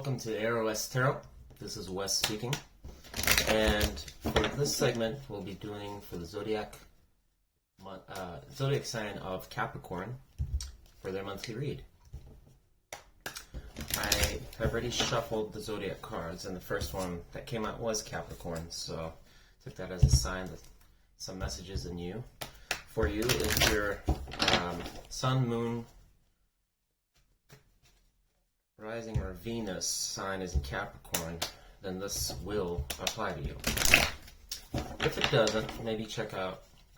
Welcome to Aurawest Tarot. This is Wes speaking, and for this segment we'll be doing for the zodiac sign of Capricorn for their monthly read. I have already shuffled the zodiac cards, and the first one that came out was Capricorn, so took that as a sign that some messages in you. For you, if your Sun, Moon, Rising, or Venus sign is in Capricorn, then this will apply to you. If it doesn't, maybe you can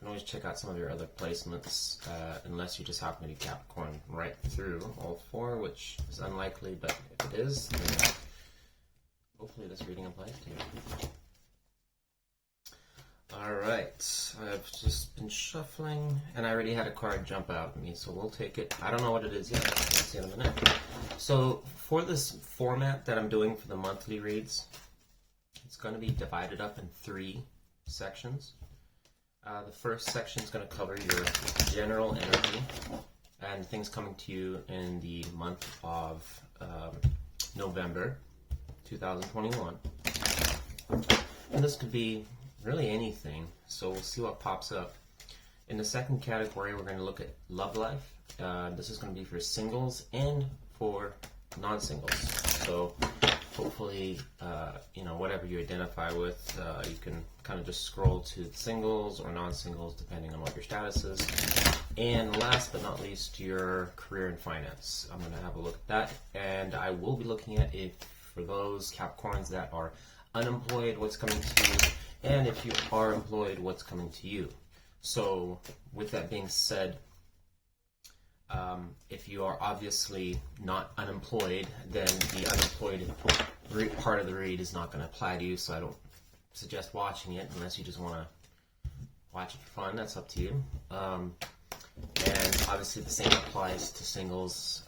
always check out some of your other placements, unless you just happen to be Capricorn right through all four, which is unlikely, but if it is, then hopefully this reading applies to you. Alright, I've just been shuffling, and I already had a card jump out at me, so we'll take it. I don't know what it is yet, we'll see in a minute. So, for this format that I'm doing for the monthly reads, it's going to be divided up in 3 sections. The first section is going to cover your general energy and things coming to you in the month of November 2021. And this could be really anything, so we'll see what pops up. In the second category, we're going to look at love life. This is going to be for singles and for non-singles. So hopefully, whatever you identify with, you can kind of just scroll to singles or non-singles depending on what your status is. And last but not least, your career and finance. I'm going to have a look at that, and I will be looking at if for those Capricorns that are unemployed, what's coming to you, and if you are employed, what's coming to you. So with that being said, if you are obviously not unemployed, then the unemployed part of the read is not going to apply to you, so I don't suggest watching it unless you just want to watch it for fun. That's up to you. And obviously the same applies to singles.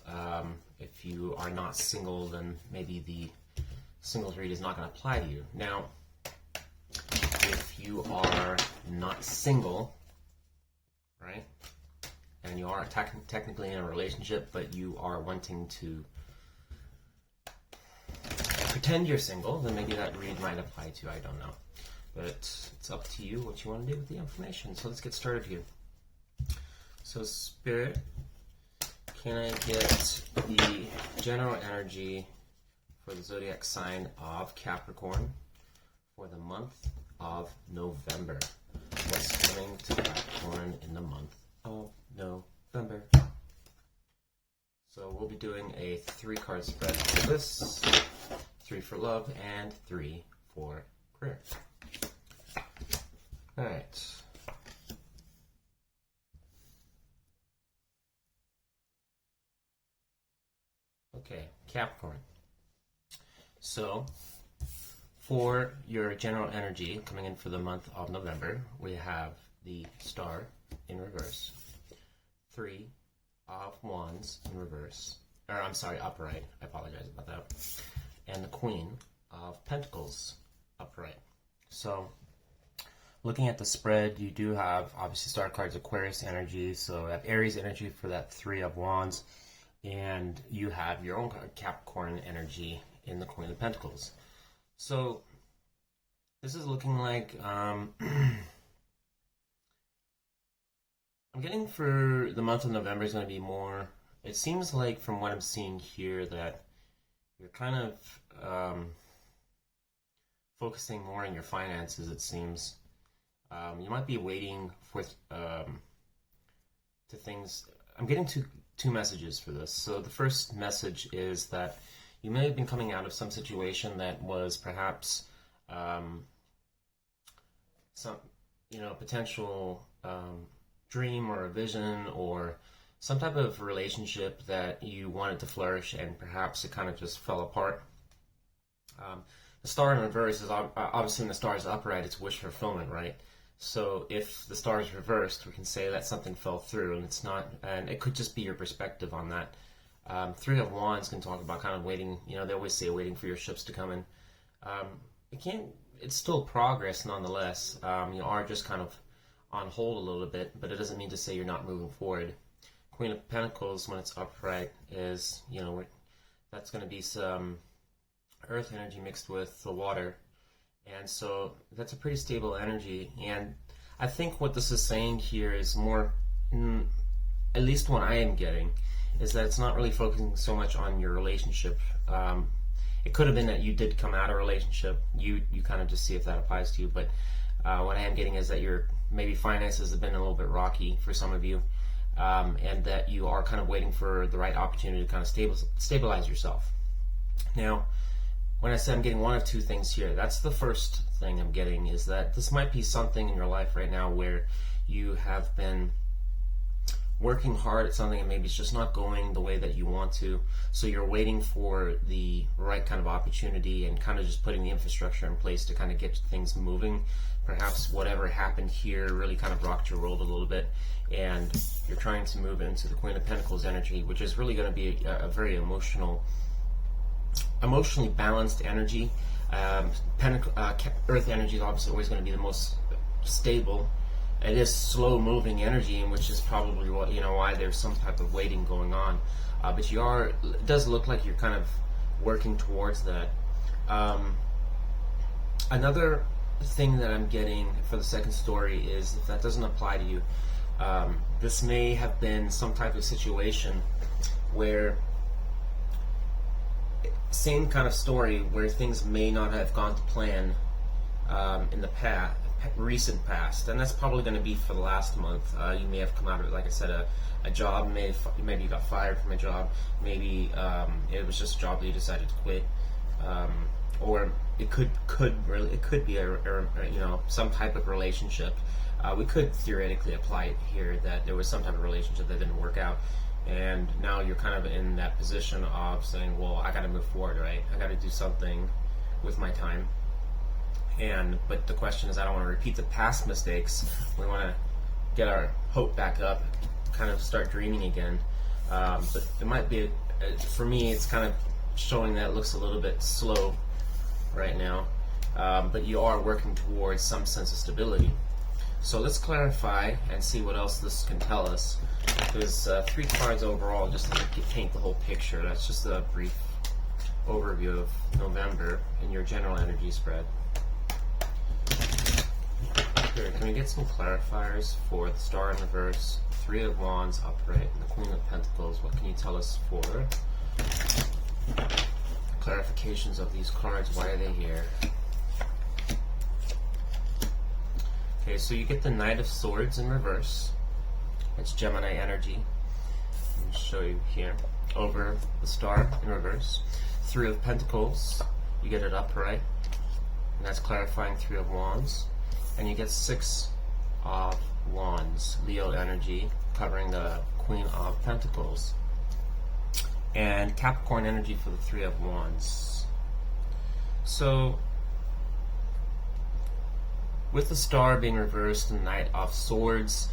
If you are not single, then maybe the singles read is not going to apply to you. Now, if you are not single, right, and you are technically in a relationship, but you are wanting to pretend you're single, then maybe that read might apply to you. I don't know. But it's up to you what you want to do with the information. So let's get started here. So Spirit, can I get the general energy for the zodiac sign of Capricorn for the month of November? What's coming to Capricorn in the month of November? So we'll be doing a 3-card spread for this, 3 for love, and 3 for career. Alright. Okay, Capricorn. So, for your general energy coming in for the month of November, we have the Star in reverse, 3 of Wands in reverse, or I'm sorry, upright, I apologize about that, and the Queen of Pentacles upright. So, looking at the spread, you do have, obviously, Star cards, Aquarius energy, so I have Aries energy for that 3 of Wands, and you have your own Capricorn energy in the Queen of Pentacles. So, this is looking like, I'm getting for the month of November is going to be more, it seems like from what I'm seeing here that you're kind of focusing more on your finances, it seems. You might be waiting for to things, I'm getting two messages for this. So the first message is that you may have been coming out of some situation that was perhaps some, potential dream or a vision or some type of relationship that you wanted to flourish, and perhaps it kind of just fell apart. The Star in reverse is obviously when the Star is upright, it's wish fulfillment, right? So if the Star is reversed, we can say that something fell through, and it's not, and it could just be your perspective on that. 3 of Wands can talk about kind of waiting, they always say waiting for your ships to come in. It's still progress nonetheless. You are just kind of on hold a little bit, but it doesn't mean to say you're not moving forward. Queen of Pentacles, when it's upright, is, that's going to be some earth energy mixed with the water. And so that's a pretty stable energy. And I think what this is saying here is more, at least what I am getting, is that it's not really focusing so much on your relationship. It could have been that you did come out of a relationship. You kind of just see if that applies to you. But what I am getting is that your maybe finances have been a little bit rocky for some of you, and that you are kind of waiting for the right opportunity to kind of stabilize yourself. Now, when I say I'm getting one of two things here, that's the first thing I'm getting, is that this might be something in your life right now where you have been working hard at something and maybe it's just not going the way that you want to, so you're waiting for the right kind of opportunity and kind of just putting the infrastructure in place to kind of get things moving. Perhaps whatever happened here really kind of rocked your world a little bit, and you're trying to move into the Queen of Pentacles energy, which is really going to be a very emotionally balanced energy. Earth energy is obviously always going to be the most stable. It is slow moving energy, and which is probably what, why there's some type of waiting going on. But it does look like you're kind of working towards that. Another thing that I'm getting for the second story is, if that doesn't apply to you, this may have been some type of situation where, same kind of story, where things may not have gone to plan in the recent past, and that's probably going to be for the last month. You may have come out of, like I said, a job. Maybe you got fired from a job. Maybe it was just a job that you decided to quit, or it could be some type of relationship. We could theoretically apply it here that there was some type of relationship that didn't work out, and now you're kind of in that position of saying, well, I got to move forward, right? I got to do something with my time. But the question is, I don't want to repeat the past mistakes. We want to get our hope back up, kind of start dreaming again. But it might be, for me, it's kind of showing that it looks a little bit slow right now. But you are working towards some sense of stability. So let's clarify and see what else this can tell us. There's 3 cards overall, just to paint the whole picture. That's just a brief overview of November in your general energy spread. Here, can we get some clarifiers for the Star in reverse, 3 of Wands upright, and the Queen of Pentacles? What can you tell us for clarifications of these cards? Why are they here? Okay, so you get the Knight of Swords in reverse. It's Gemini Energy. Let me show you here. Over the Star in reverse. 3 of Pentacles. You get it upright. And that's clarifying 3 of Wands. And you get 6 of Wands, Leo energy, covering the Queen of Pentacles. And Capricorn energy for the 3 of Wands. So, with the Star being reversed and Knight of Swords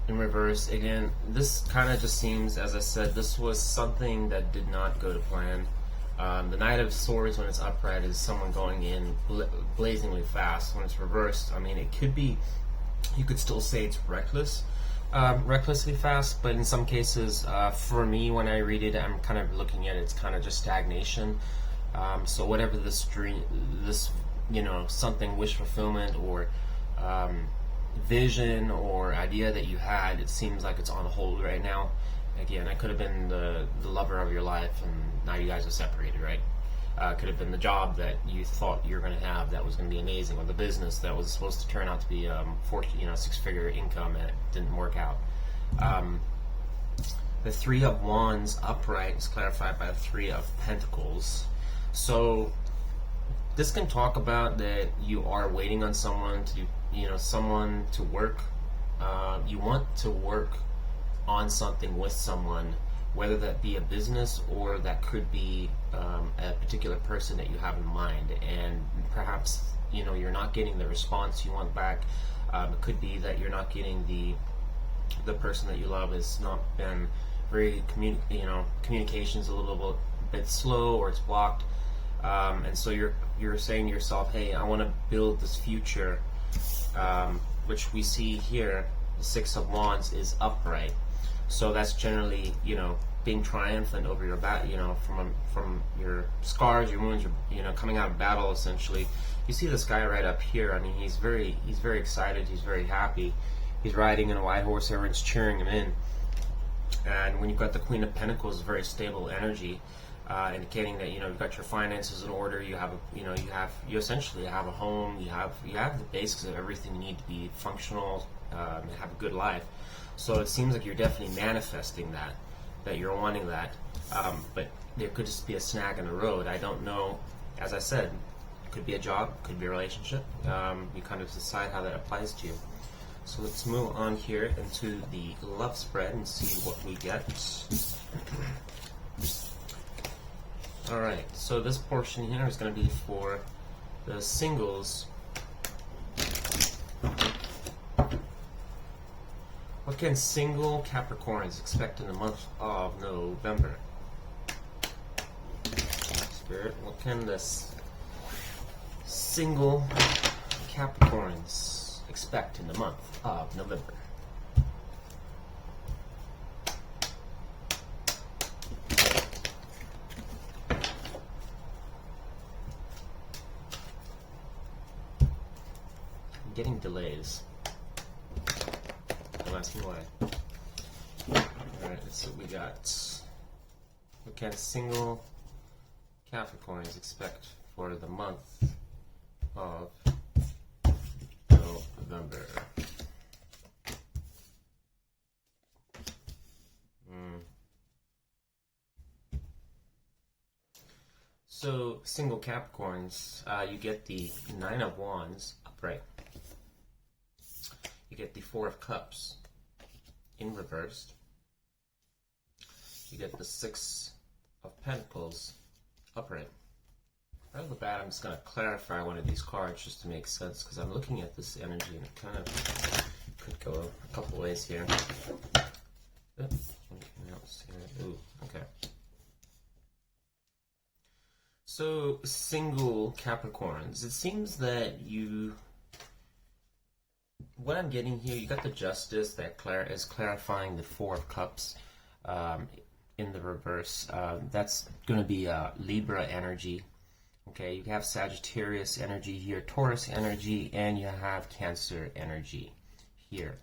in reverse, again, this kind of just seems, as I said, this was something that did not go to plan. The Knight of Swords, when it's upright, is someone going in blazingly fast. When it's reversed, I mean, it could be, you could still say it's recklessly fast, but in some cases, for me, when I read it, I'm kind of looking at it, it's kind of just stagnation. So whatever this dream, something, wish fulfillment or vision or idea that you had, it seems like it's on hold right now. Again, it could have been the lover of your life, and now you guys are separated, right? It could have been the job that you thought you were going to have that was going to be amazing, or the business that was supposed to turn out to be 6-figure income, and it didn't work out. The 3 of Wands upright is clarified by the 3 of Pentacles. So this can talk about that you are waiting on someone to work. You want to work on something with someone, whether that be a business or that could be a particular person that you have in mind, and perhaps you're not getting the response you want back. It could be that you're not getting the person that you love has not been very communication's a little bit slow, or it's blocked, and so you're saying to yourself, hey, I want to build this future, which we see here. The 6 of Wands is upright. So that's generally, being triumphant over your from your scars, your wounds, coming out of battle essentially. You see this guy right up here. I mean, he's very excited. He's very happy. He's riding in a white horse. Everyone's cheering him in. And when you've got the Queen of Pentacles, very stable energy, indicating that you've got your finances in order. You have you essentially have a home. You have the basics of everything you need to be functional and have a good life. So it seems like you're definitely manifesting that you're wanting that. But there could just be a snag in the road. I don't know. As I said, it could be a job, could be a relationship. You kind of decide how that applies to you. So let's move on here into the love spread and see what we get. Alright, so this portion here is going to be for the singles. What can single Capricorns expect in the month of November? Spirit, what can this single Capricorns expect in the month of November? I'm getting delays. Don't ask me why. Alright, let's see what we got. What can single Capricorns expect for the month of November? So, single Capricorns, you get the Nine of Wands upright. You get the Four of Cups in reversed. You get the Six of Pentacles upright. Right off the bat, I'm just going to clarify one of these cards just to make sense, because I'm looking at this energy and it kind of could go a couple ways here. Anything else here? Ooh, okay. So, single Capricorns, it seems that what I'm getting here, you got the Justice that is clarifying the Four of Cups in the reverse. That's going to be Libra energy. Okay, you have Sagittarius energy here, Taurus energy, and you have Cancer energy here.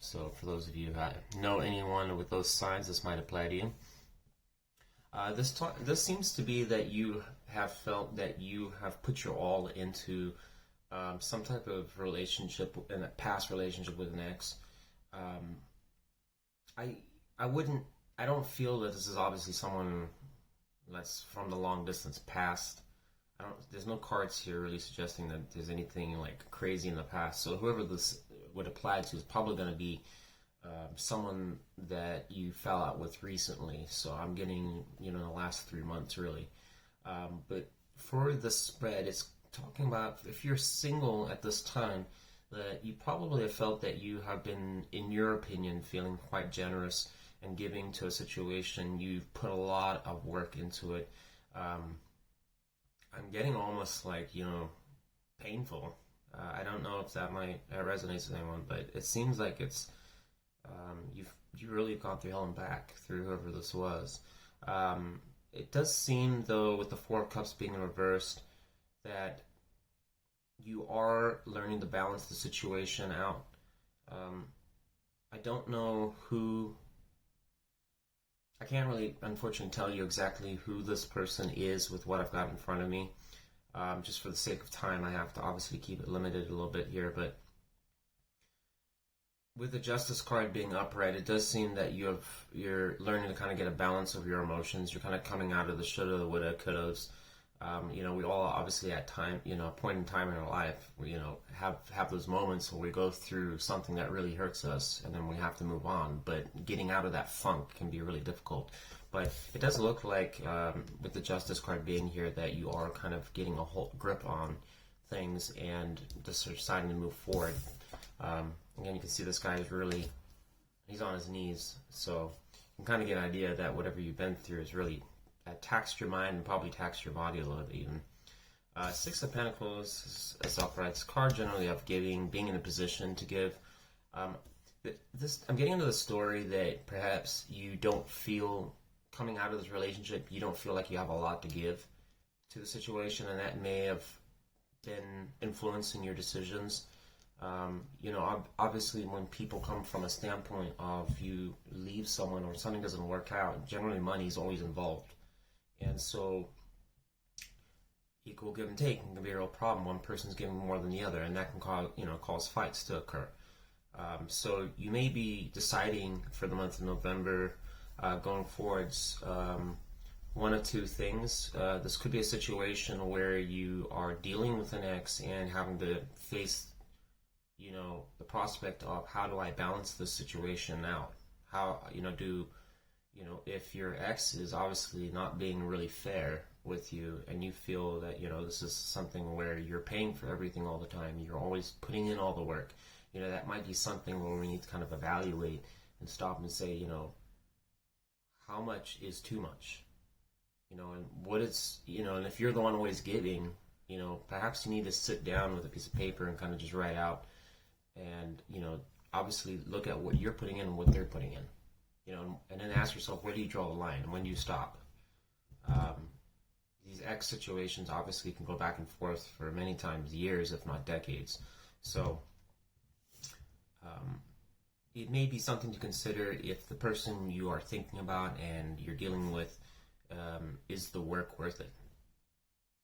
So for those of you who know anyone with those signs, this might apply to you. This seems to be that you have felt that you have put your all into some type of relationship, in a past relationship with an ex. I don't feel that this is obviously someone that's from the long distance past. There's no cards here really suggesting that there's anything like crazy in the past. So whoever this would apply to is probably going to be someone that you fell out with recently. So I'm getting, the last 3 months really. But for the spread, it's talking about if you're single at this time, that you probably have felt that you have been, in your opinion, feeling quite generous and giving to a situation. You've put a lot of work into it. I'm getting almost like, painful. I don't know if that resonates with anyone, but it seems like it's you really gone through hell and back through whoever this was. It does seem, though, with the Four of Cups being reversed, that you are learning to balance the situation out. I don't know who. I can't really, unfortunately, tell you exactly who this person is with what I've got in front of me. Just for the sake of time, I have to obviously keep it limited a little bit here, but with the Justice card being upright, it does seem that you're learning to kind of get a balance of your emotions. You're kind of coming out of the shoulda, the woulda, couldas. We all obviously at time, a point in time in our life, we, have those moments where we go through something that really hurts us, and then we have to move on. But getting out of that funk can be really difficult. But it does look like, with the Justice card being here, that you are kind of getting a whole grip on things and just deciding to move forward. Again, you can see this guy he's on his knees, so you can kind of get an idea that whatever you've been through is really taxed your mind and probably taxed your body a little bit even. Six of Pentacles is upright. It's a card generally of giving, being in a position to give. I'm getting into the story that perhaps you don't feel coming out of this relationship, you don't feel like you have a lot to give to the situation, and that may have been influencing your decisions. You know, obviously when people come from a standpoint of you leave someone or something doesn't work out, generally money is always involved. And so equal give and take can be a real problem. One person's giving more than the other, and that can cause fights to occur. So you may be deciding for the month of November, going forwards, one of two things. This could be a situation where you are dealing with an ex and having to face, you know, the prospect of how do I balance this situation out? How, if your ex is obviously not being really fair with you and you feel that, you know, this is something where you're paying for everything all the time, you're always putting in all the work, you know, that might be something where we need to kind of evaluate and stop and say, you know, how much is too much? You know, and what is, you know, and if you're the one always giving, you know, perhaps you need to sit down with a piece of paper and kind of just write out and, you know, obviously look at what you're putting in and what they're putting in, you know, and then ask yourself, where do you draw the line and when do you stop? These ex situations obviously can go back and forth for many times years, if not decades. So it may be something to consider if the person you are thinking about and you're dealing with, is the work worth it?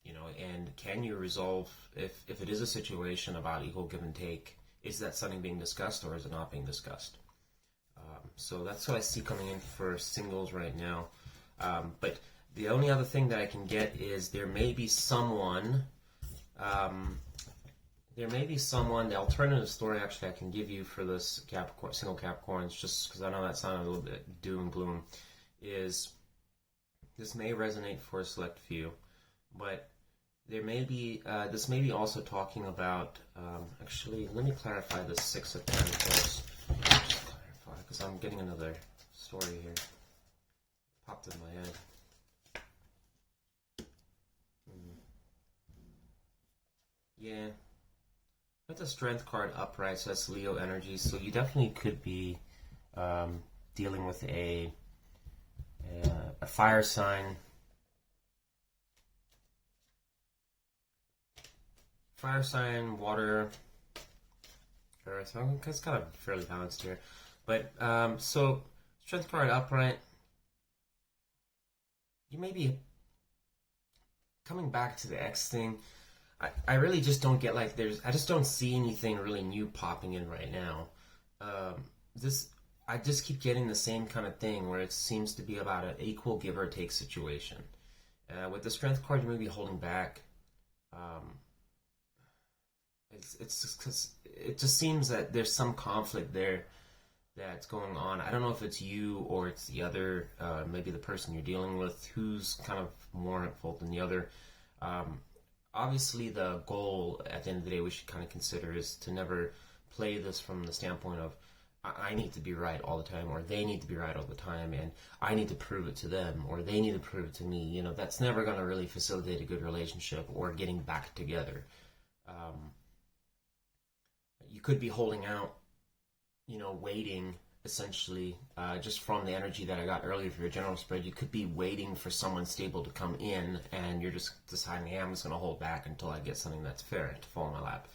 You know, and can you resolve, if it is a situation about equal give and take, is that something being discussed or is it not being discussed? So that's what I see coming in for singles right now. But the only other thing that I can get is there may be someone, the alternative story actually I can give you for this Capricorn, single Capricorns, just because I know that sounded a little bit doom and gloom, is this may resonate for a select few, but there may be, this may be also talking about, actually, let me clarify the Six of Pentacles, just clarify, because I'm getting another story here, popped in my head. Yeah, got the Strength card upright, so that's Leo energy, so you definitely could be dealing with a fire sign. Fire sign, water, earth. It's kind of fairly balanced here. But, so, Strength card upright. You may be coming back to the X thing. I really just don't get, like, I just don't see anything really new popping in right now. I just keep getting the same kind of thing where it seems to be about an equal give or take situation. With the Strength card, you may be holding back. It's just because it just seems that there's some conflict there that's going on. I don't know if it's you or it's the other, maybe the person you're dealing with, who's kind of more at fault than the other. Obviously, the goal at the end of the day we should kind of consider is to never play this from the standpoint of I need to be right all the time, or they need to be right all the time, and I need to prove it to them, or they need to prove it to me. You know, that's never going to really facilitate a good relationship or getting back together. You could be holding out, you know, waiting, essentially, just from the energy that I got earlier for your general spread. You could be waiting for someone stable to come in, and you're just deciding, hey, I'm just going to hold back until I get something that's fair to fall in my lap.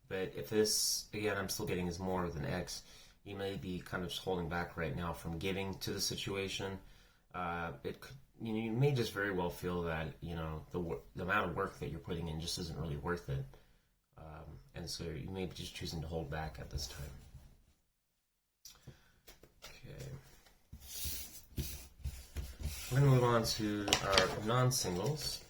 But if this, again, I'm still getting is more of an X, you may be kind of just holding back right now from giving to the situation. It could, you may just very well feel that, you know, the amount of work that you're putting in just isn't really worth it. And so you may be just choosing to hold back at this time. Okay. We're going to move on to our non-singles.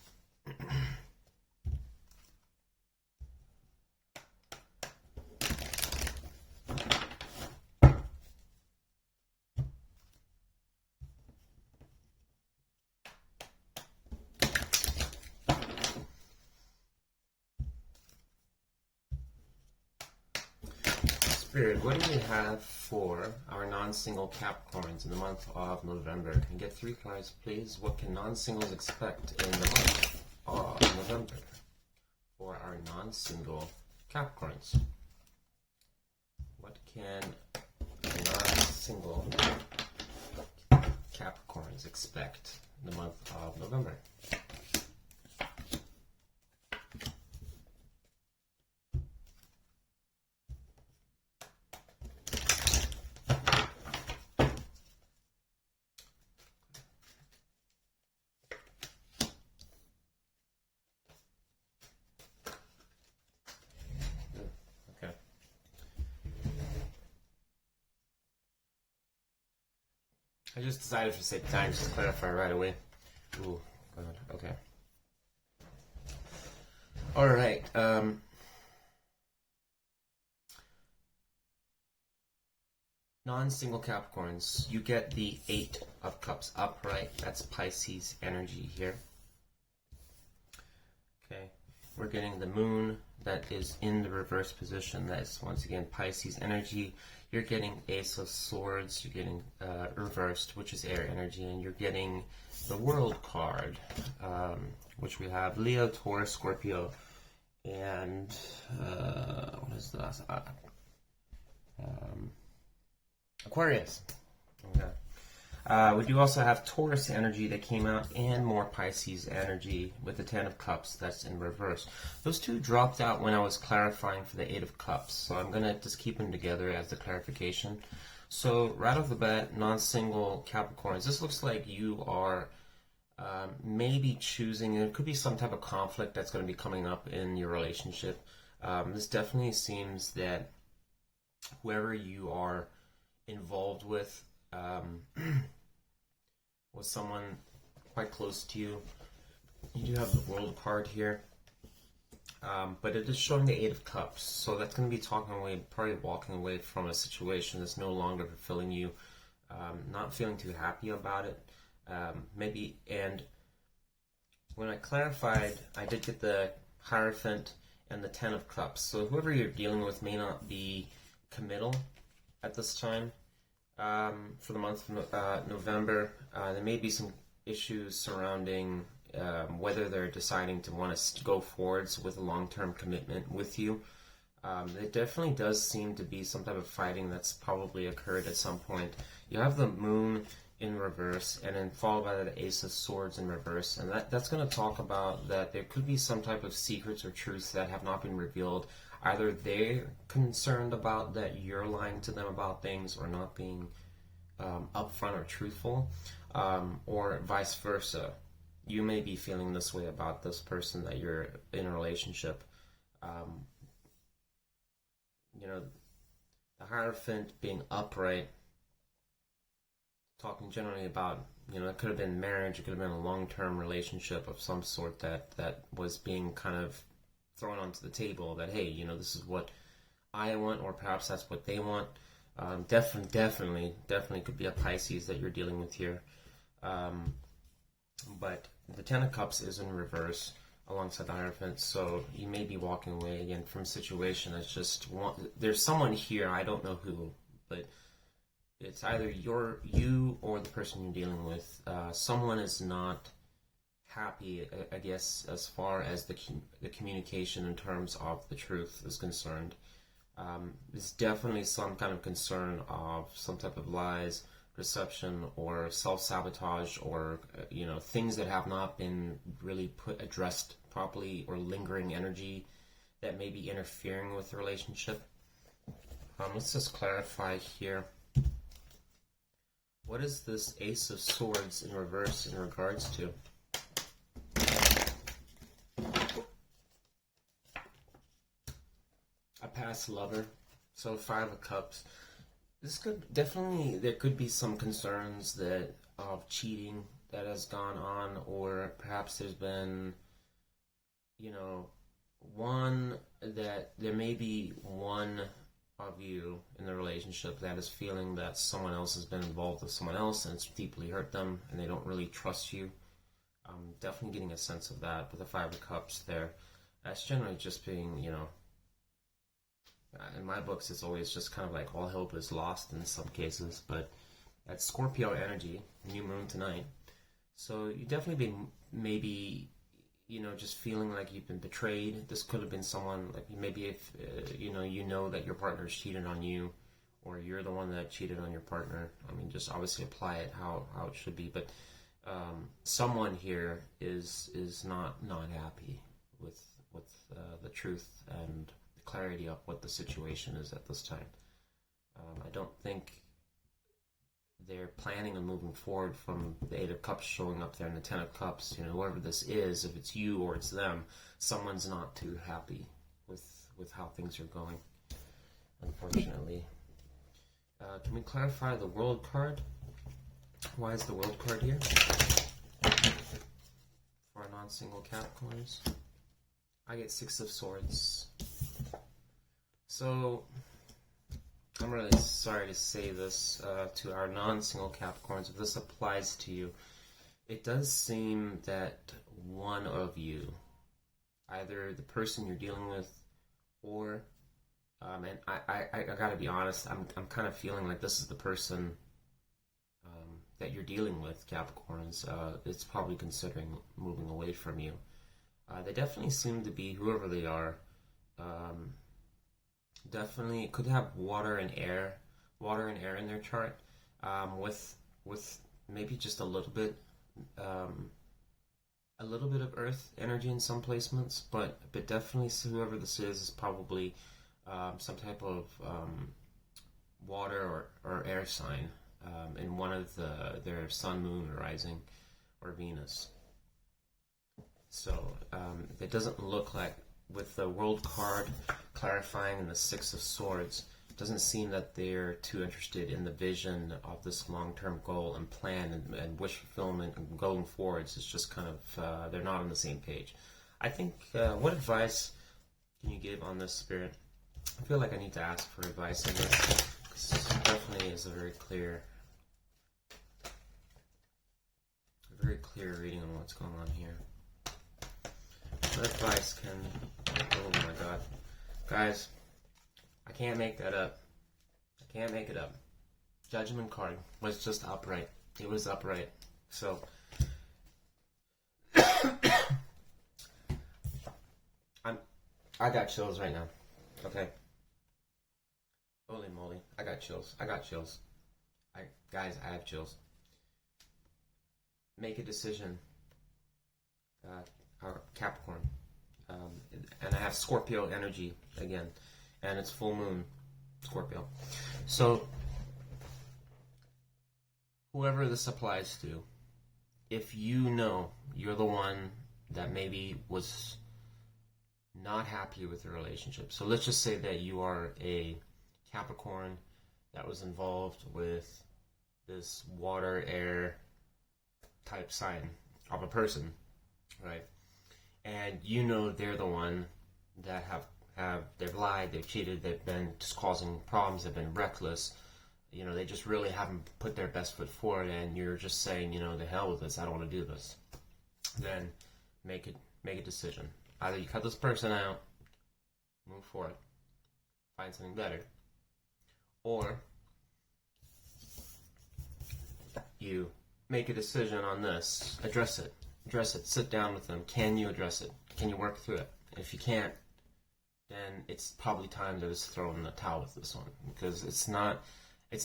Spirit, what do we have for our non-single Capricorns in the month of November? Can you get 3 cards, please? What can non-singles expect in the month of November for our non-single Capricorns? What can a non-single Capricorns expect in the month of November? Okay. I just decided for the sake of time just to clarify right away. Ooh, God. Okay. All right. Non-single Capricorns, you get the 8 of Cups upright. That's Pisces energy here. Okay. We're getting the moon that is in the reverse position. That's once again Pisces energy. You're getting Ace of Swords. You're getting reversed, which is air energy, and you're getting the World card, which we have Leo, Taurus, Scorpio, and what is the last? Aquarius. Okay. We do also have Taurus energy that came out and more Pisces energy with the 10 of Cups that's in reverse. Those two dropped out when I was clarifying for the 8 of Cups, so I'm going to just keep them together as the clarification. So right off the bat, non-single Capricorns, this looks like you are maybe choosing, there could be some type of conflict that's going to be coming up in your relationship. This definitely seems that whoever you are involved with was someone quite close to you. You do have the World card here, but it is showing the 8 of Cups, so that's going to be probably walking away from a situation that's no longer fulfilling you, not feeling too happy about it, maybe. And when I clarified, I did get the Hierophant and the 10 of Cups, so whoever you're dealing with may not be committal at this time. For the month of November, there may be some issues surrounding whether they're deciding to want to go forwards with a long-term commitment with you. It definitely does seem to be some type of fighting that's probably occurred at some point. You have the Moon in reverse, and then followed by the Ace of Swords in reverse, and that's going to talk about that there could be some type of secrets or truths that have not been revealed. Either they're concerned about that you're lying to them about things or not being upfront or truthful, or vice versa. You may be feeling this way about this person that you're in a relationship. The Hierophant being upright, talking generally about, it could have been marriage, it could have been a long-term relationship of some sort that was being kind of thrown onto the table that, hey, this is what I want, or perhaps that's what they want. Definitely could be a Pisces that you're dealing with here. But the 10 of Cups is in reverse alongside the Hierophant, so you may be walking away again from a situation that's just there's someone here, I don't know who, but it's either you or the person you're dealing with. Someone is not happy, I guess, as far as the communication in terms of the truth is concerned. There's definitely some kind of concern of some type of lies, deception, or self-sabotage, or things that have not been really addressed properly, or lingering energy that may be interfering with the relationship. Let's just clarify here. What is this Ace of Swords in reverse in regards to? A past lover. So 5 of Cups. There could be some concerns of cheating that has gone on, or perhaps there's been, there may be one of you in the relationship that is feeling that someone else has been involved with someone else and it's deeply hurt them and they don't really trust you. I'm definitely getting a sense of that with the 5 of Cups there. That's generally just being, in my books it's always just kind of like all hope is lost in some cases, but that's Scorpio energy, new moon tonight. So you definitely maybe just feeling like you've been betrayed. This could have been someone, like maybe if, that your partner's cheated on you, or you're the one that cheated on your partner. I mean, just obviously apply it how it should be. But someone here is not happy with the truth and the clarity of what the situation is at this time. I don't think they're planning on moving forward from the Eight of Cups showing up there and the Ten of Cups. You know, whoever this is, if it's you or it's them, someone's not too happy with how things are going, unfortunately. Can we clarify the World card? Why is the World card here for our non-single Capricorns? I get Six of Swords. So I'm really sorry to say this to our non-single Capricorns. If this applies to you, it does seem that one of you, either the person you're dealing with, or and I gotta be honest, I'm kind of feeling like this is the person that you're dealing with, Capricorns. It's probably considering moving away from you. They definitely seem to be, whoever they are, definitely could have water and air in their chart, with maybe just a little bit of earth energy in some placements, but definitely whoever this is probably some type of water or air sign in one of their sun, moon, or rising, or Venus. So it doesn't look like, with the World card clarifying and the Six of Swords, it doesn't seem that they're too interested in the vision of this long-term goal and plan and wish fulfillment and going forwards. It's just kind of, they're not on the same page. I think, what advice can you give on this, Spirit? I feel like I need to ask for advice on this, because it definitely is a very clear reading on what's going on here. What advice can... Oh my god. Guys, I can't make that up. I can't make it up. Judgment card was just upright. It was upright. So... I got chills right now. Okay? Holy moly. I got chills. Guys, I have chills. Make a decision. Capricorn. And I have Scorpio energy again. And it's full moon, Scorpio. So, whoever this applies to, if you know you're the one that maybe was not happy with the relationship. So let's just say that you are a Capricorn that was involved with this water, air type sign of a person, right? And you know they're the one that they've lied, they've cheated, they've been just causing problems, they've been reckless. You know, they just really haven't put their best foot forward, and you're just saying, you know, the hell with this, I don't want to do this. Then make a decision. Either you cut this person out, move forward, find something better, or you make a decision on this, address it, sit down with them. Can you address it? Can you work through it? If you can't, then it's probably time to just throw in the towel with this one, because it's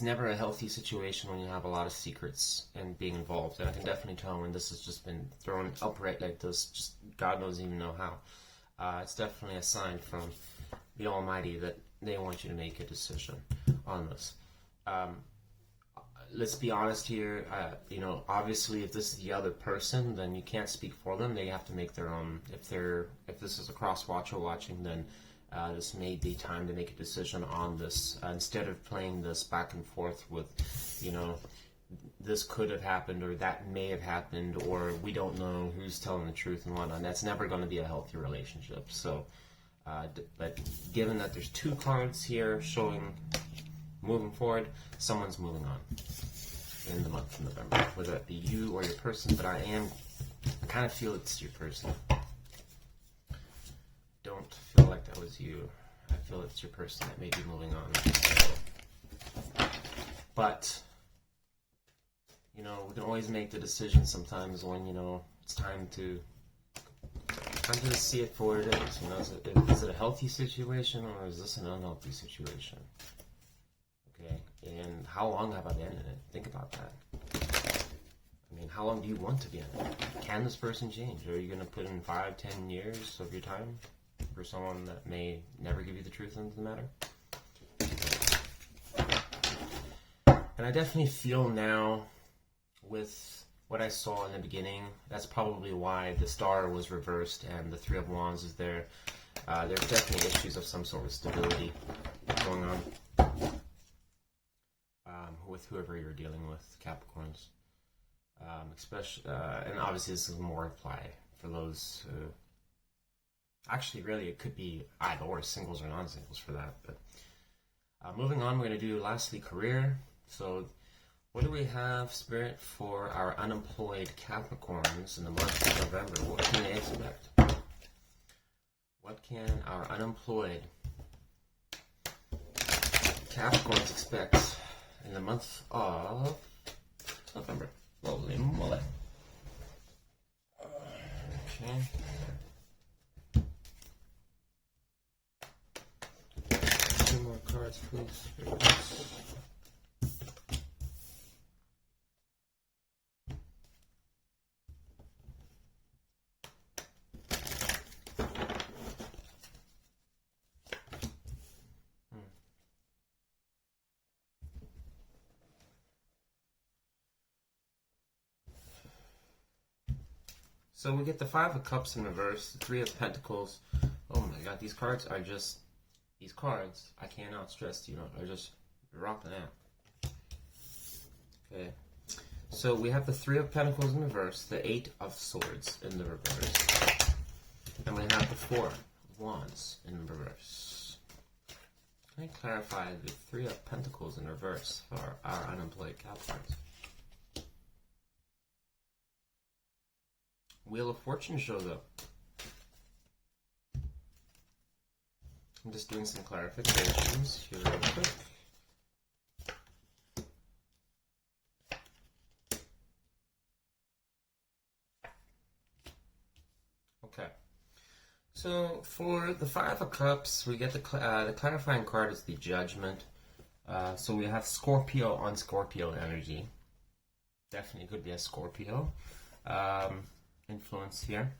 never a healthy situation when you have a lot of secrets and being involved. And I can definitely tell when this has just been thrown upright like this, just God knows even know how. It's definitely a sign from the Almighty that they want you to make a decision on this. Let's be honest here. You know, obviously, if this is the other person, then you can't speak for them. They have to make their own. If this is a cross watcher watching, then this may be time to make a decision on this, instead of playing this back and forth with, you know, this could have happened or that may have happened, or we don't know who's telling the truth and whatnot. That's never going to be a healthy relationship. So, but given that there's two cards here showing moving forward, someone's moving on in the month of November, whether it be you or your person. But I kind of feel it's your person. Don't feel like that was you. I feel it's your person that may be moving on. But, you know, we can always make the decision sometimes when, you know, it's time to see it for what it is. You know, is it a healthy situation or is this an unhealthy situation? Okay. And how long have I been in it? Think about that. I mean, how long do you want to be in it? Can this person change? Are you going to put in 5, 10 years of your time for someone that may never give you the truth into the matter? And I definitely feel now, with what I saw in the beginning, that's probably why the star was reversed and the Three of Wands is there. There's definitely issues of some sort of stability going on with whoever you're dealing with, Capricorns. Especially, and obviously this is more apply for those who, actually really it could be either or, singles or non-singles for that. But moving on, we're going to do lastly career. So what do we have, Spirit, for our unemployed Capricorns in the month of November? What can they expect? What can our unemployed Capricorns expect in the month of November? Holy moly. Okay. Two more cards, please. So we get the Five of Cups in reverse, the Three of Pentacles. Oh my god, these cards are just, these cards, I cannot stress, are just rocking out. Okay, so we have the Three of Pentacles in reverse, the Eight of Swords in the reverse, and we have the Four of Wands in reverse. Can I clarify the Three of Pentacles in reverse for our unemployed Capricorns? Wheel of Fortune shows up. I'm just doing some clarifications here real quick. Okay. So for the Five of Cups, we get the clarifying card is the Judgment. So we have Scorpio on Scorpio energy. Definitely could be a Scorpio influence here.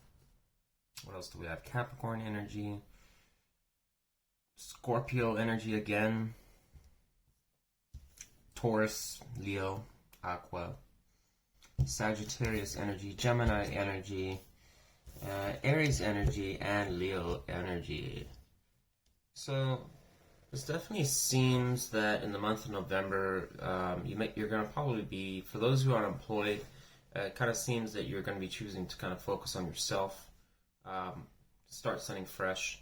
What else do we have? Capricorn energy, Scorpio energy again, Taurus, Leo, Aqua, Sagittarius energy, Gemini energy, Aries energy, and Leo energy. So this definitely seems that in the month of November, you're going to probably be, for those who are unemployed, it kind of seems that you're going to be choosing to kind of focus on yourself, start something fresh.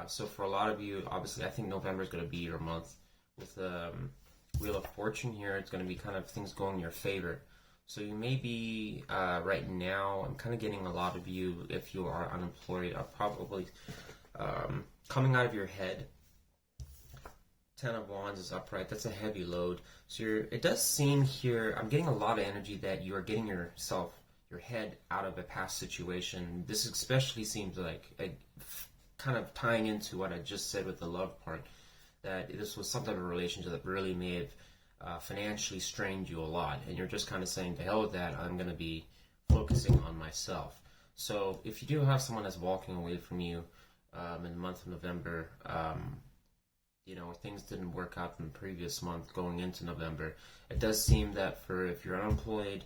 So for a lot of you, obviously, I think November is going to be your month. With the Wheel of Fortune here, it's going to be kind of things going in your favor. So you may be, right now, I'm kind of getting a lot of you, if you are unemployed, are probably coming out of your head. Ten of Wands is upright. That's a heavy load. So it does seem here, I'm getting a lot of energy that you are getting your head out of a past situation. This especially seems like kind of tying into what I just said with the love part, that this was some type of relationship that really may have financially strained you a lot. And you're just kind of saying, to hell with that, I'm going to be focusing on myself. So if you do have someone that's walking away from you in the month of November, things didn't work out in the previous month going into November, it does seem that if you're unemployed,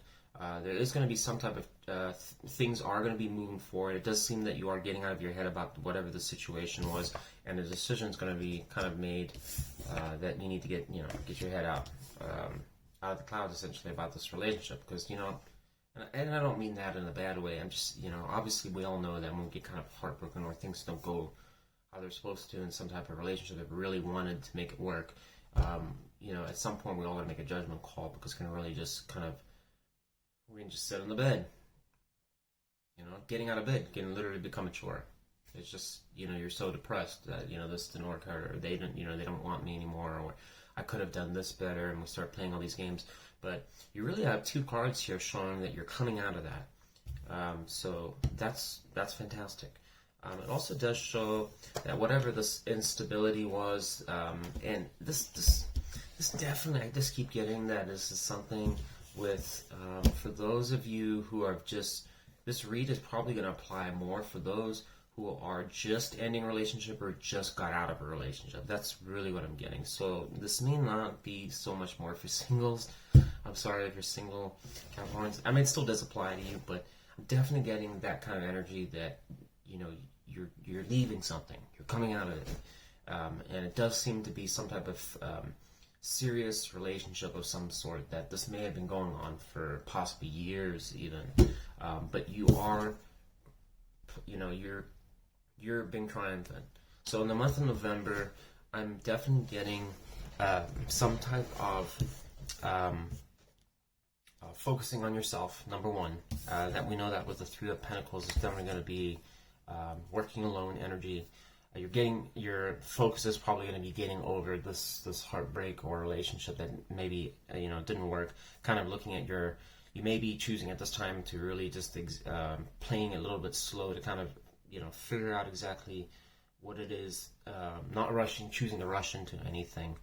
there is going to be some type of things are going to be moving forward. It does seem that you are getting out of your head about whatever the situation was, and the decision is going to be kind of made that you need to get your head out of the clouds, essentially, about this relationship. Because and I don't mean that in a bad way. I'm just obviously we all know that when we get kind of heartbroken or things don't go how they're supposed to in some type of relationship that really wanted to make it work, at some point we all got to make a judgment call, because we can really just we can just sit on the bed. Getting out of bed can literally become a chore. It's just, you're so depressed that, this didn't work out, or they didn't, they don't want me anymore, or I could have done this better, and we start playing all these games. But you really have two cards here showing that you're coming out of that. So that's fantastic. It also does show that whatever this instability was, and this This definitely, I just keep getting that this is something with, for those of you who are just, this read is probably going to apply more for those who are just ending a relationship or just got out of a relationship. That's really what I'm getting. So this may not be so much more for singles. I'm sorry if you're single, Capricorns. I mean, it still does apply to you, but I'm definitely getting that kind of energy that, you know, you're leaving something. You're coming out of it. And it does seem to be some type of serious relationship of some sort that this may have been going on for possibly years even. But you are, you know, you're being triumphant. So in the month of November, I'm definitely getting some type of focusing on yourself, number one. That we know that with the Three of Pentacles, it's definitely going to be working alone energy. Your focus is probably going to be getting over this heartbreak or relationship that maybe didn't work. Kind of looking at you may be choosing at this time to really just playing it a little bit slow to kind of figure out exactly what it is. Not choosing to rush into anything.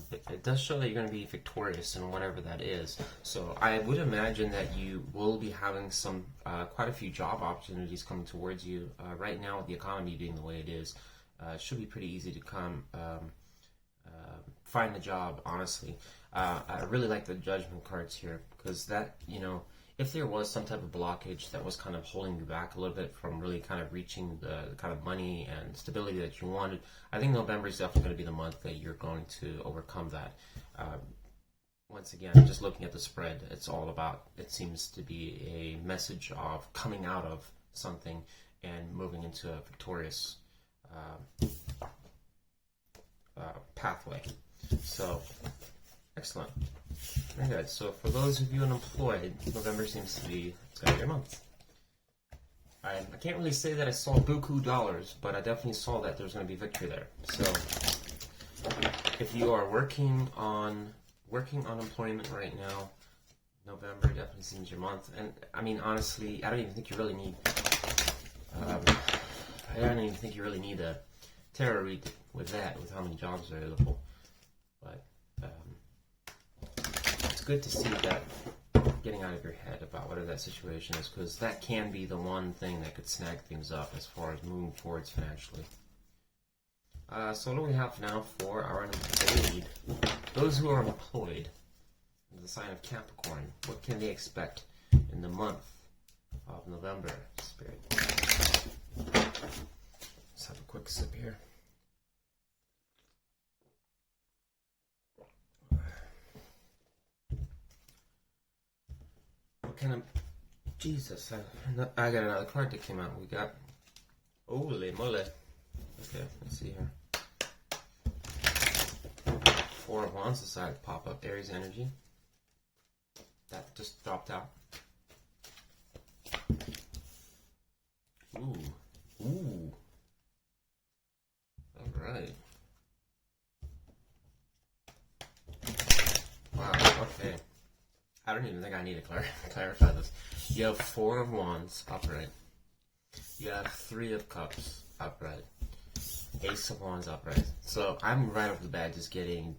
But it does show that you're going to be victorious in whatever that is. So I would imagine that you will be having quite a few job opportunities coming towards you. Right now, with the economy being the way it is, it should be pretty easy to find a job, honestly. I really like the Judgment cards here because that, if there was some type of blockage that was kind of holding you back a little bit from really kind of reaching the kind of money and stability that you wanted, I think November is definitely going to be the month that you're going to overcome that. Once again, just looking at the spread, it seems to be a message of coming out of something and moving into a victorious pathway. So, excellent. Very good. So for those of you unemployed, November seems to be your month. I can't really say that I saw buku dollars, but I definitely saw that there's going to be victory there. So if you are working on employment right now, November definitely seems your month. And I mean, honestly, I don't even think you really need a tarot read with how many jobs are available. But it's good to see that getting out of your head about whatever that situation is, because that can be the one thing that could snag things up as far as moving forwards financially. So what do we have now for our unemployed? Those who are employed in the sign of Capricorn, what can they expect in the month of November, Spirit? Let's have a quick sip here. Jesus, I got another card that came out. We got holy moly. Okay, let's see here. Four of Wands decided to pop up. Aries energy. That just dropped out. Ooh. Alright. Wow, okay. I don't even think I need to clarify this. You have Four of Wands upright. You have Three of Cups upright. Ace of Wands upright. So I'm right off the bat just getting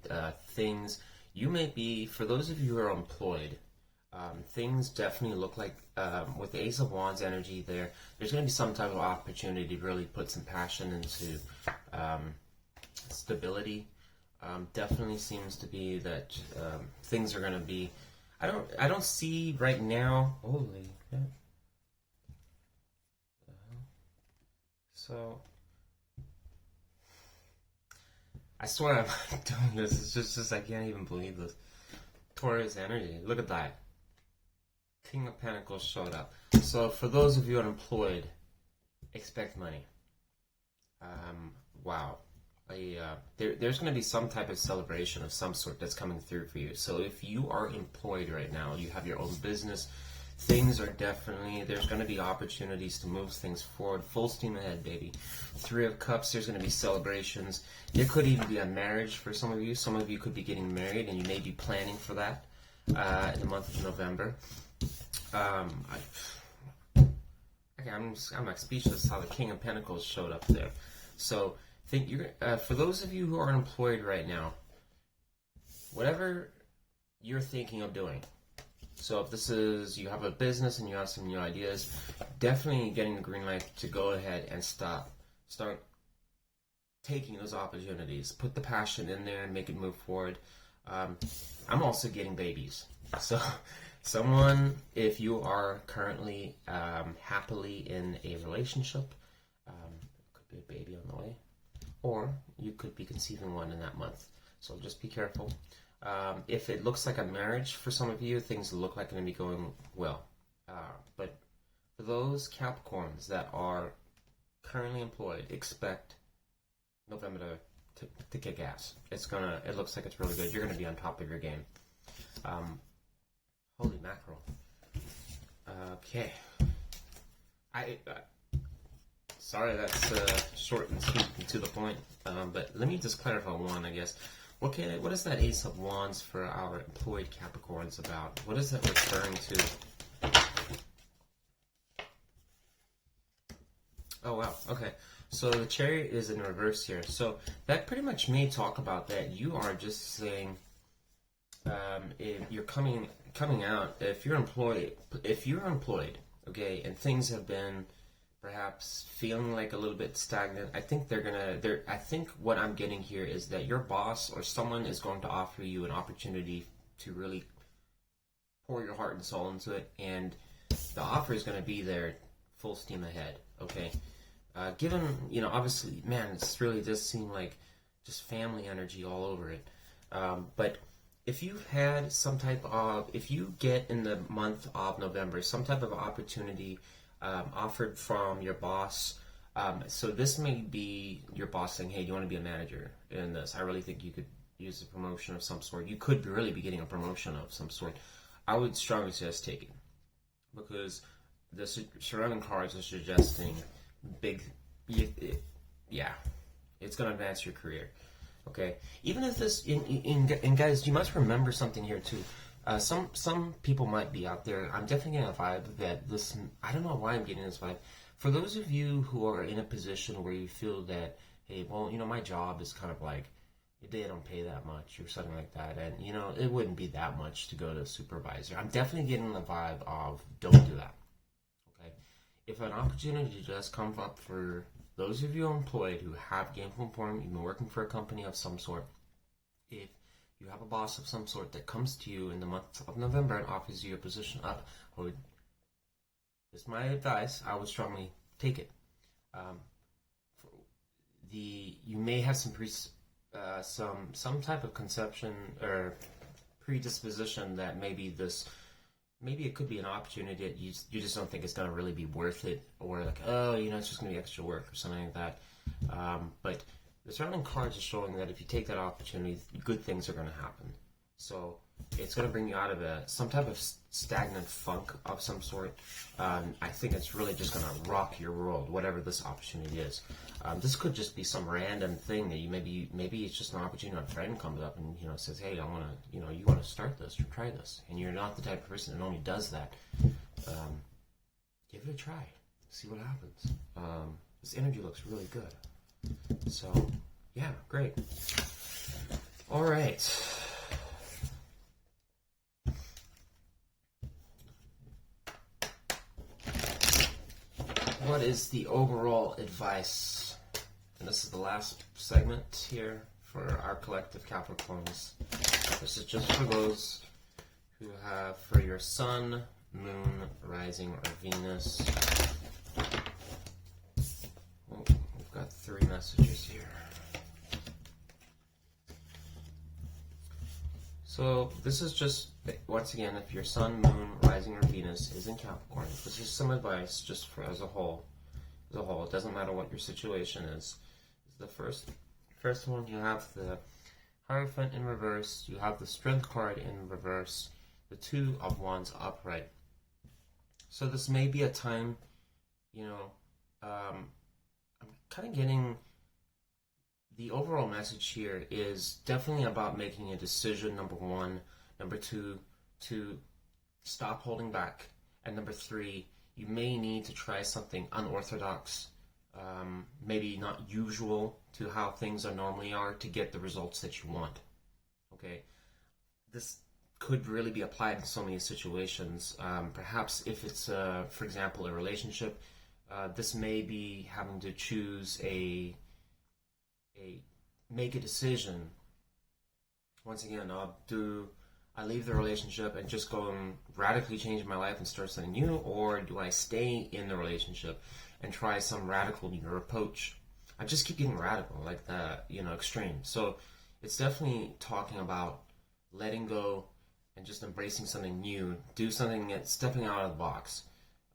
things. You may be, for those of you who are employed, things definitely look like, with the Ace of Wands energy there's going to be some type of opportunity to really put some passion into stability. Definitely seems to be that things are going to be. I don't see right now. Holy shit. So I swear I'm doing this. It's just I can't even believe this. Taurus energy. Look at that. King of Pentacles showed up. So for those of you unemployed, expect money. Wow. There's going to be some type of celebration of some sort that's coming through for you. So if you are employed right now, you have your own business, things are definitely, there's going to be opportunities to move things forward. Full steam ahead, baby. Three of Cups, there's going to be celebrations. There could even be a marriage for some of you. Some of you could be getting married, and you may be planning for that in the month of November. I'm like speechless how the King of Pentacles showed up there. So think you're for those of you who are employed right now, whatever you're thinking of doing. So if this is, you have a business and you have some new ideas, definitely getting the green light to go ahead and start taking those opportunities. Put the passion in there and make it move forward. I'm also getting babies. So someone, if you are currently happily in a relationship, could be a baby on the way, or you could be conceiving one in that month. So just be careful. If it looks like a marriage for some of you, things look like going to be going well. But for those Capricorns that are currently employed, expect November to kick ass. It looks like it's really good. You're gonna be on top of your game. Holy mackerel. Okay. Sorry that's short and sweet and to the point. But let me just clarify one, I guess. What is that Ace of Wands for our employed Capricorns about? What is that referring to? Oh wow, okay. So the Chariot is in reverse here. So that pretty much may talk about that you are just saying, if you're coming out, if you're employed, okay, and things have been perhaps feeling like a little bit stagnant, I think I think what I'm getting here is that your boss or someone is going to offer you an opportunity to really pour your heart and soul into it, and the offer is going to be there full steam ahead, okay? Given, obviously, man, it really does seem like just family energy all over it. But if you've had if you get in the month of November, some type of opportunity offered from your boss, so this may be your boss saying, hey, do you want to be a manager in this? I really think you could use a promotion of some sort. You could really be getting a promotion of some sort. I would strongly suggest take it, because the surrounding cards are suggesting it's going to advance your career. Okay, even if this and guys, you must remember something here too. Some people might be out there. I'm definitely getting a vibe that this. I don't know why I'm getting this vibe. For those of you who are in a position where you feel that, hey, well, my job is kind of like, they don't pay that much or something like that, and it wouldn't be that much to go to a supervisor. I'm definitely getting the vibe of don't do that. Okay, if an opportunity does come up for those of you employed who have gainful employment, you've been working for a company of some sort, if you have a boss of some sort that comes to you in the month of November and offers you a position up, this is my advice, I would strongly take it. You may have some type of conception or predisposition that maybe it could be an opportunity that you just don't think it's going to really be worth it, or like, it's just going to be extra work or something like that. But the surrounding cards are showing that if you take that opportunity, good things are going to happen. So it's going to bring you out of some type of stagnant funk of some sort. I think it's really just going to rock your world, whatever this opportunity is. This could just be some random thing that you maybe it's just an opportunity. A friend comes up and says, "Hey, I want to, you want to start this or try this," and you're not the type of person that only does that. Give it a try, see what happens. This energy looks really good. So, yeah, great. All right. What is the overall advice? And this is the last segment here for our collective Capricorns. This is just for those who have for your Sun, Moon, Rising, or Venus. Oh, we've got 3 messages here. So this is just, once again, if your Sun, Moon, Rising, or Venus is in Capricorn, this is some advice just for as a whole. It doesn't matter what your situation is. The first one, you have the Hierophant in reverse, you have the Strength card in reverse, the 2 of Wands upright. So this may be a time, I'm kind of getting the overall message here is definitely about making a decision, number 1. Number 2, to stop holding back. And number 3, you may need to try something unorthodox maybe not usual to how things are normally are to get the results that you want. Okay, this could really be applied in so many situations. Perhaps if it's, for example, a relationship, this may be having to choose make a decision. Once again, do I leave the relationship and just go and radically change my life and start something new, or do I stay in the relationship and try some radical new approach? I just keep getting radical, like the extreme. So it's definitely talking about letting go and just embracing something new, do something that's stepping out of the box.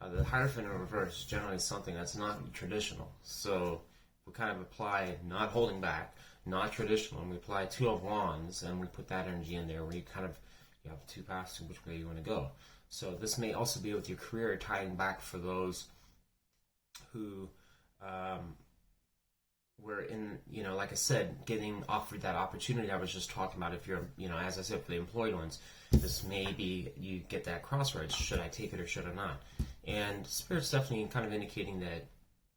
The Hierophant in reverse is generally something that's not traditional. So we kind of apply not holding back, not traditional, and we apply Two of Wands, and we put that energy in there where you have two paths to which way you want to go. So this may also be with your career, tying back for those who were in, like I said, getting offered that opportunity I was just talking about. If you're, as I said, for the employed ones, this may be you get that crossroads. Should I take it or should I not? And Spirit's definitely kind of indicating that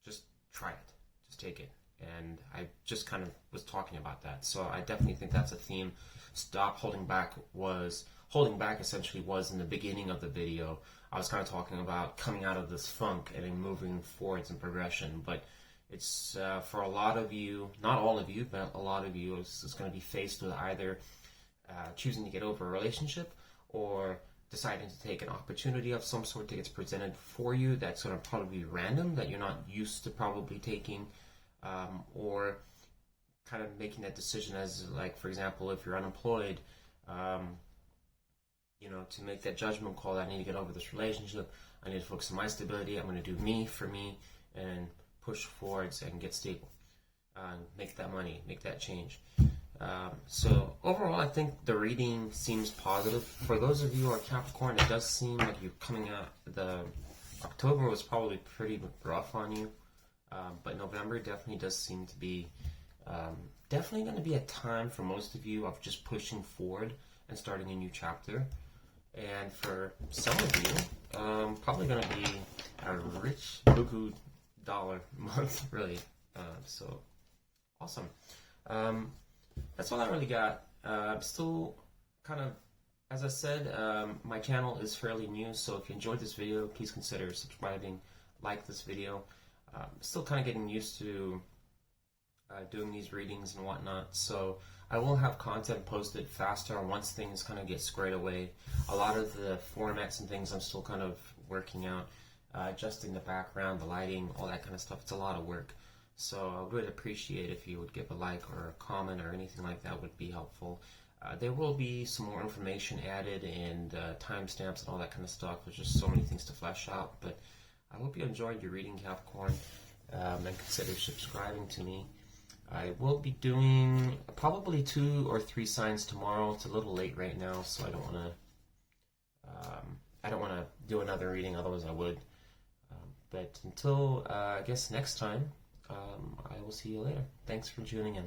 just try it. Just take it. And I just kind of was talking about that. So I definitely think that's a theme. Stop holding back essentially was in the beginning of the video. I was kind of talking about coming out of this funk and then moving forwards in progression. But it's for a lot of you, not all of you, but a lot of you is going to be faced with either choosing to get over a relationship or deciding to take an opportunity of some sort that gets presented for you that's going to probably be random, that you're not used to probably taking, or kind of making that decision as, like, for example, if you're unemployed, to make that judgment call that I need to get over this relationship, I need to focus on my stability, I'm going to do me for me, and push forwards and get stable, make that money, make that change. So overall, I think the reading seems positive. For those of you who are Capricorn, it does seem like you're coming out. The October was probably pretty rough on you, but November definitely does seem to be definitely going to be a time for most of you of just pushing forward and starting a new chapter. And for some of you, probably going to be a rich buku dollar month, really. So awesome. That's all I really got. Still kind of, as I said, my channel is fairly new, so if you enjoyed this video, please consider subscribing, like this video. Still kind of getting used to doing these readings and whatnot, so I will have content posted faster once things kind of get squared away. A lot of the formats and things I'm still kind of working out, adjusting the background, the lighting, all that kind of stuff. It's a lot of work. So I would appreciate if you would give a like or a comment or anything like that would be helpful. There will be some more information added and timestamps and all that kind of stuff. There's just so many things to flesh out. But I hope you enjoyed your reading, Capricorn, and consider subscribing to me. I will be doing probably 2 or 3 signs tomorrow. It's a little late right now, so I don't want to do another reading. Otherwise, I would. But until I guess next time. I will see you later. Thanks for tuning in.